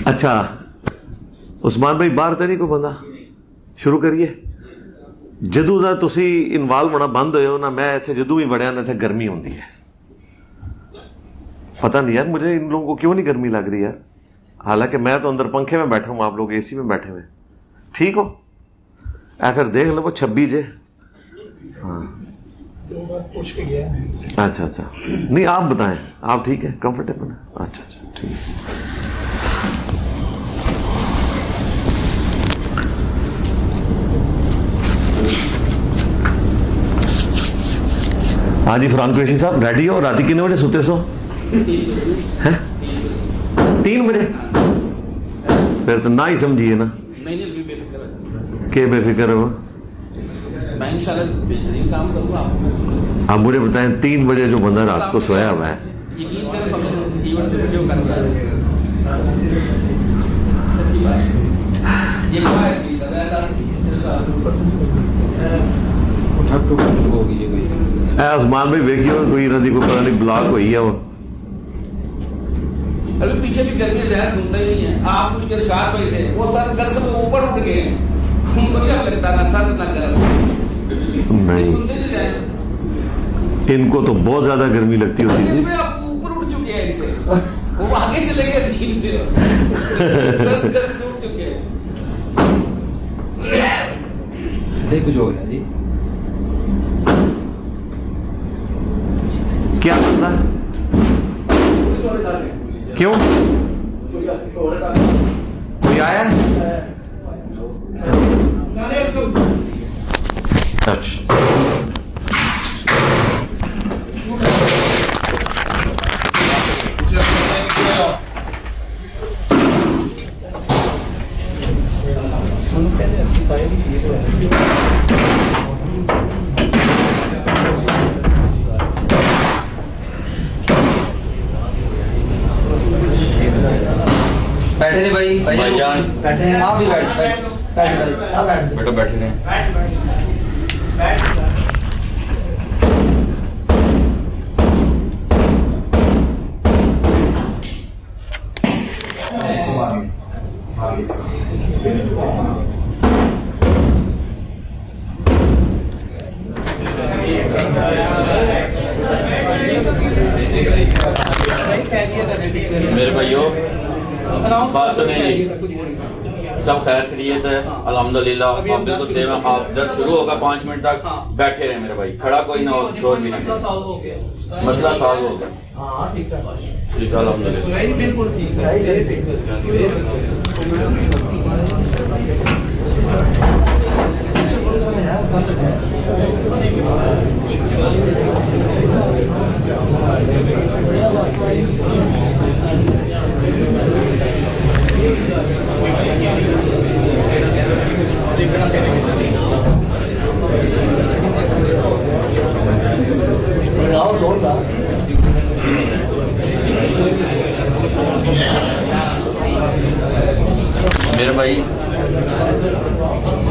अच्छा उस्मान भाई बाहर तो नहीं कोई बंदा शुरू करिए जदों ਦਾ ਤੁਸੀਂ ਇਨਵੋਲਵ ਹੋਣਾ ਬੰਦ ਹੋਏ ਹੋ ना मैं ਇੱਥੇ ਜਦੋਂ भी ਵੜਿਆ ना ਇੱਥੇ गर्मी होती है पता नहीं यार मुझे इन लोगों को क्यों नहीं गर्मी लग रही यार हालांकि मैं तो अंदर पंखे में बैठा हूँ आप लोग एसी में बैठे हुए ठीक हो फिर देख लो वो 26 जे हाँ अच्छा अच्छा नहीं आप बताएं आप ठीक है कंफर्टेबल है अच्छा अच्छा ठीक है हाँ जी फरहान कुरैशी साहब रेडी हो रात कितने बजे सोते सो हैं 3 बजे फिर तो ना ही समझिए ना के बेफिक्र हो आप मुझे बताएं 3 बजे जो बंदा रात को सोया हुआ है उस्मान भाई देखियो कोई नदी को पता नहीं ब्लॉक हुई है वो अभी पीछे भी गर्मी जहर सुनते ही नहीं है आप कुछ देर शाद भाई थे वो सर घर से ऊपर उठ गए उनको क्या लगता ना सर ना गर्म नहीं इनको तो बहुत ज्यादा गर्मी लगती होती थी आप ऊपर उठ चुके हैं इनसे वो आगे चले गए तीन पे उठ चुके हैं कुछ हो गया जी क्या मसला है क्यों कोई आया है अच्छा बैठे थे भाईजान बैठे हैं आप भी बैठ बैठो बैठे हैं मेरे भाइयों बात सुने सब खैर खैरियत है अल्हम्दुलिल्लाह आप बिल्कुल सेव हैं आप 10 शुरू होगा 5 मिनट तक बैठे रहे मेरे भाई खड़ा कोई ना हो शोर भी नहीं मसला सॉल्व हो गया ठीक है अल्हम्दुलिल्लाह बिल्कुल ठीक है मेरे भाई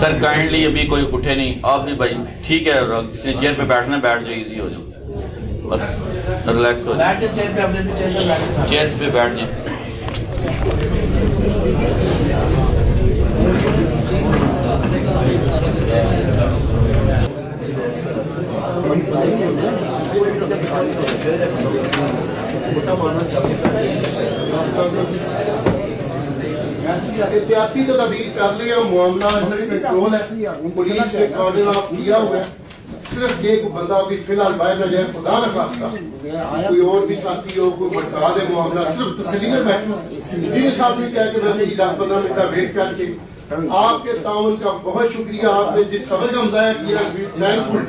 सर काइंडली अभी कोई उठे नहीं आप भी भाई ठीक है किसी चेयर पे बैठना बैठ जाओ इजी हो जाओ बस रिलैक्स हो जाओ चेयर पे बैठ जाओ एहतियाती तदबीर कर लिया मामला पेट्रोल है पुलिस ने ऑर्डर ऑफ किया हुआ है सिर्फ एक बंदा भी फिलहाल बाहर न जाए खुदा न खास्ता कोई और भी साथी हो कोई भटका दे मामला सिर्फ तसल्ली में बैठना जी साहब ने कहा कि मैं 10-15 मिनट का वेट करके आपके ताउन का बहुत शुक्रिया आपने जिस सबर का मुजाहिरा किया थैंकफुल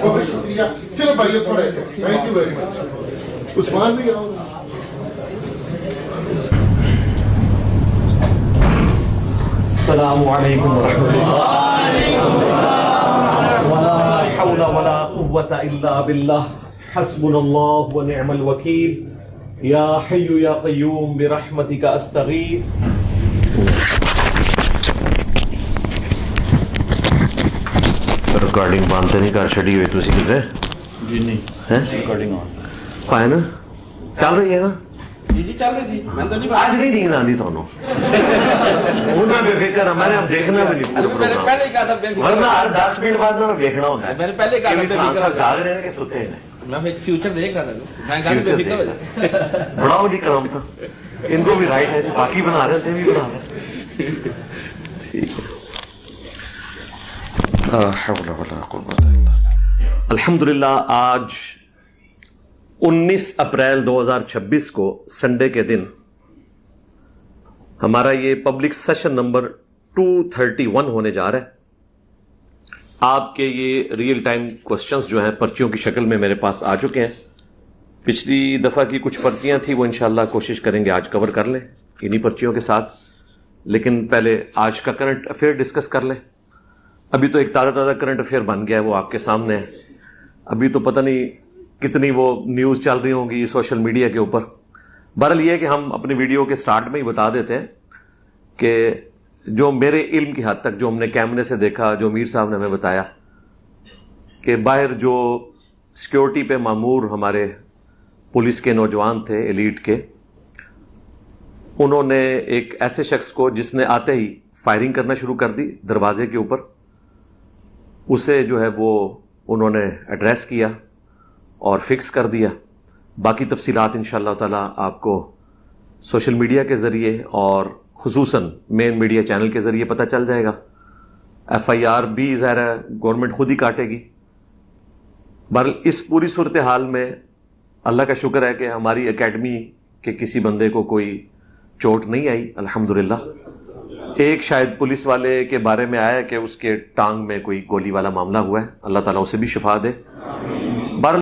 बहुत शुक्रिया सिर्फ भाइयों थोड़े thank you very much Usman भी आओ अस्सलामु अलैकुम वला हौला वला कुव्वता इल्ला बिल्लाह हस्बुनल्लाहु व निअमल वकील या हय्यु या क़य्यूम बिरहमतिका अस्तगीथ रिकॉर्डिंग बंद तो नहीं कर छड़ी हुई तुसी किधर जी नहीं है रिकॉर्डिंग ऑन पाए ना चल रही है ना जी चल रही थी मैं तो नहीं आज नहीं नींद आती थानू हूं ना बेफिक्र है मैंने अब देखना भी नहीं पूरा मैंने प्रोग्राम। पहले ही कहा था बेफिक्र वरना हर 10 मिनट बाद ना देखना होता है मैंने पहले कहा था कि फलाना बेफिक्र साहब हो जाग रहे हैं कि सोते हैं मैं फ्यूचर देख रहा था मैं कहा फ्यूचर बेफिक्र हो जा। बड़ा मुझे काम था इनको भी राइट है बाकी बना रहे थे भी बना रहे ठीक है अल्हम्दुलिल्लाह आज 19 अप्रैल 2026 को संडे के दिन हमारा ये पब्लिक सेशन नंबर 231 होने जा रहा है। आपके ये रियल टाइम क्वेश्चंस जो हैं पर्चियों की शक्ल में मेरे पास आ चुके हैं। पिछली दफा की कुछ पर्चियां थी वो इंशाल्लाह कोशिश करेंगे आज कवर कर लें इन्हीं पर्चियों के साथ, लेकिन पहले आज का करंट अफेयर डिस्कस कर लें। अभी तो एक ताज़ा करंट अफेयर बन गया है वो आपके सामने है। अभी तो पता नहीं कितनी वो न्यूज़ चल रही होंगी सोशल मीडिया के ऊपर। बहरहाल ये है कि हम अपनी वीडियो के स्टार्ट में ही बता देते हैं कि जो मेरे इल्म की हद तक जो हमने कैमरे से देखा, जो मीर साहब ने हमें बताया कि बाहर जो सिक्योरिटी पे मामूर हमारे पुलिस के नौजवान थे एलीट के, उन्होंने एक ऐसे शख्स को जिसने आते ही फायरिंग करना शुरू कर दी दरवाजे के ऊपर, उसे जो है वो उन्होंने एड्रेस किया और फिक्स कर दिया। बाकी तफसीलात इंशाअल्लाह ताला आपको सोशल मीडिया के ज़रिए और खुसूसन मेन मीडिया चैनल के ज़रिए पता चल जाएगा। FIR भी ज़ाहिर है गवर्नमेंट खुद ही काटेगी। बहरहाल इस पूरी सूरत हाल में अल्लाह का शुक्र है कि हमारी एकेडमी के किसी बंदे को कोई चोट नहीं आई अल्हम्दुलिल्लाह। एक शायद पुलिस वाले के बारे में आया कि उसके टांग में कोई गोली वाला मामला हुआ है, अल्लाह ताला उसे भी शिफा दे।